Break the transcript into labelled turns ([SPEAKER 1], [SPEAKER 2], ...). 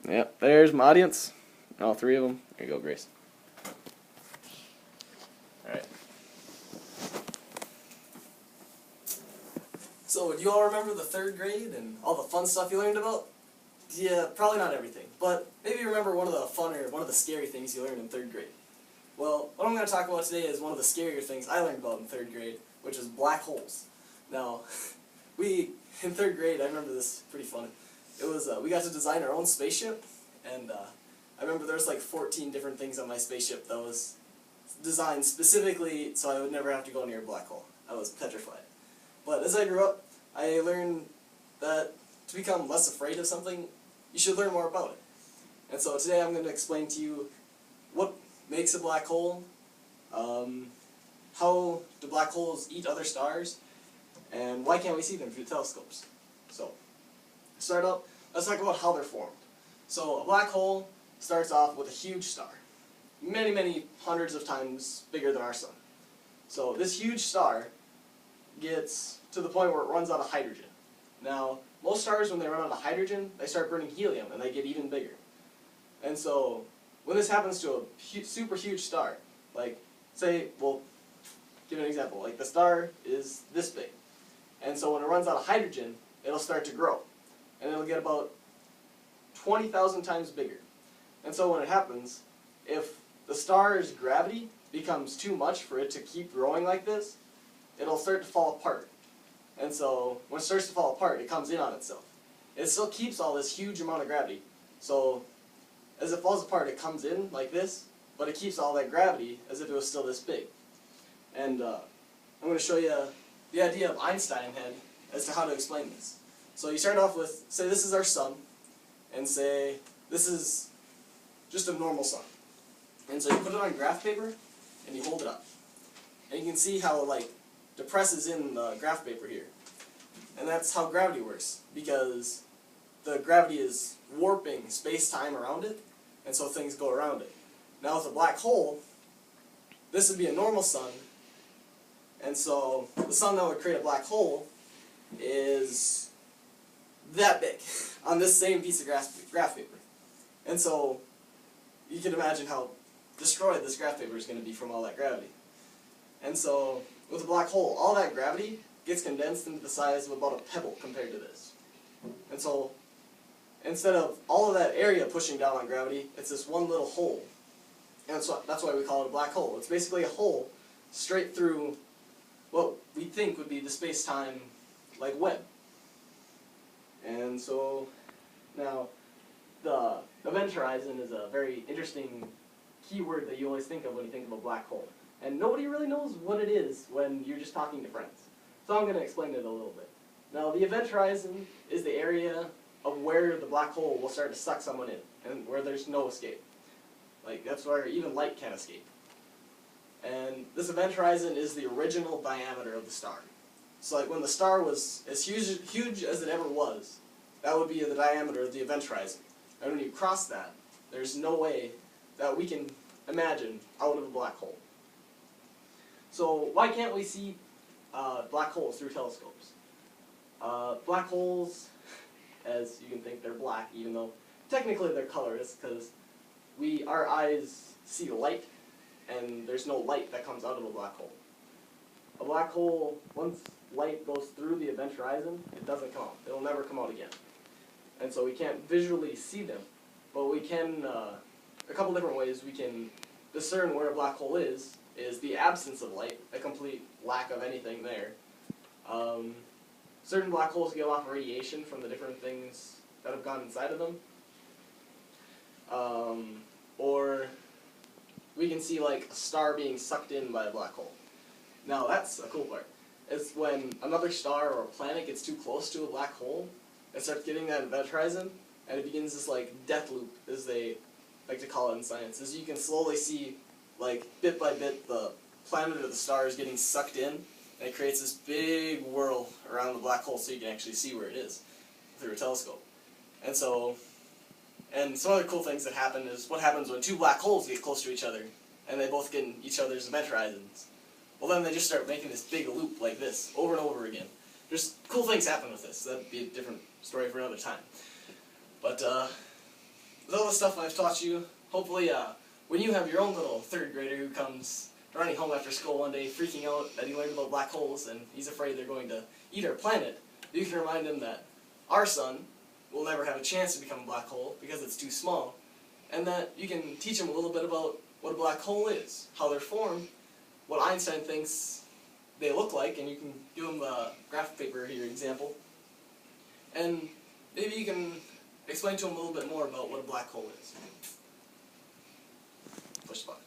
[SPEAKER 1] Yep, there's my audience. All three of them. There you go, Grace. Alright. So, do you all remember the third grade and all the fun stuff you learned about? Yeah, probably not everything, but maybe you remember one of the funner, one of the scary things you learned in third grade. Well, what I'm going to talk about today is one of the scarier things I learned about in third grade, which is black holes. Now, in third grade, I remember this pretty funny. It was, we got to design our own spaceship, and I remember there was like 14 different things on my spaceship that was designed specifically so I would never have to go near a black hole. I was petrified. But as I grew up, I learned that to become less afraid of something, you should learn more about it. And so today I'm going to explain to you what makes a black hole, how do black holes eat other stars, and why can't we see them through telescopes. So, to start up, let's talk about how they're formed. So, a black hole starts off with a huge star, many, many hundreds of times bigger than our sun. So, this huge star gets to the point where it runs out of hydrogen. Now, most stars, when they run out of hydrogen, they start burning helium, and they get even bigger. And so, when this happens to a super huge star, like, say, well, give an example, like the star is this big. And so when it runs out of hydrogen, it'll start to grow. And it'll get about 20,000 times bigger. And so when it happens, if the star's gravity becomes too much for it to keep growing like this, it'll start to fall apart. And so when it starts to fall apart, it comes in on itself. It still keeps all this huge amount of gravity. So as it falls apart, it comes in like this, but it keeps all that gravity as if it was still this big. And I'm going to show you the idea of Einstein had as to how to explain this. So you start off with, say this is our sun, and say this is just a normal sun. And so you put it on graph paper, and you hold it up. And you can see how it like depresses in the graph paper here. And that's how gravity works, because the gravity is warping space-time around it, and so things go around it. Now with a black hole, this would be a normal sun, and so the sun that would create a black hole is that big on this same piece of graph paper. And so you can imagine how destroyed this graph paper is going to be from all that gravity. And so with a black hole, all that gravity gets condensed into the size of about a pebble compared to this. And so instead of all of that area pushing down on gravity, it's this one little hole. And so that's why we call it a black hole. It's basically a hole straight through what we think would be the space-time like web. And so now the event horizon is a very interesting keyword that you always think of when you think of a black hole. And nobody really knows what it is when you're just talking to friends. So I'm going to explain it a little bit. Now the event horizon is the area of where the black hole will start to suck someone in, and where there's no escape. Like, that's where even light can't escape. And this event horizon is the original diameter of the star. So like when the star was as huge as it ever was, that would be the diameter of the event horizon. And when you cross that, there's no way that we can imagine out of a black hole. So why can't we see black holes through telescopes? Black holes, as you can think, they're black, even though technically they're colorless, because our eyes see light, and there's no light that comes out of a black hole. A black hole, once light goes through the event horizon, it doesn't come out. It'll never come out again. And so we can't visually see them, but we can, a couple different ways we can discern where a black hole is the absence of light, a complete lack of anything there. Certain black holes give off radiation from the different things that have gone inside of them. Or we can see like a star being sucked in by a black hole. Now that's a cool part. It's when another star or a planet gets too close to a black hole, it starts getting that event horizon, and it begins this like death loop, as they like to call it in science. As you can slowly see, like bit by bit, the planet or the star is getting sucked in, and it creates this big whirl around the black hole so you can actually see where it is through a telescope. And so, and some other cool things that happen is what happens when two black holes get close to each other and they both get in each other's event horizons. Well, then they just start making this big loop like this over and over again. There's cool things happen with this. That'd be a different story for another time. But stuff I've taught you, hopefully when you have your own little third grader who comes running home after school one day freaking out that he learned about black holes and he's afraid they're going to eat our planet, you can remind him that our sun will never have a chance to become a black hole because it's too small, and that you can teach him a little bit about what a black hole is, how they're formed, what Einstein thinks they look like, and you can give him a graph paper here example, and maybe you can explain to him a little bit more about what a black hole is. Push the button.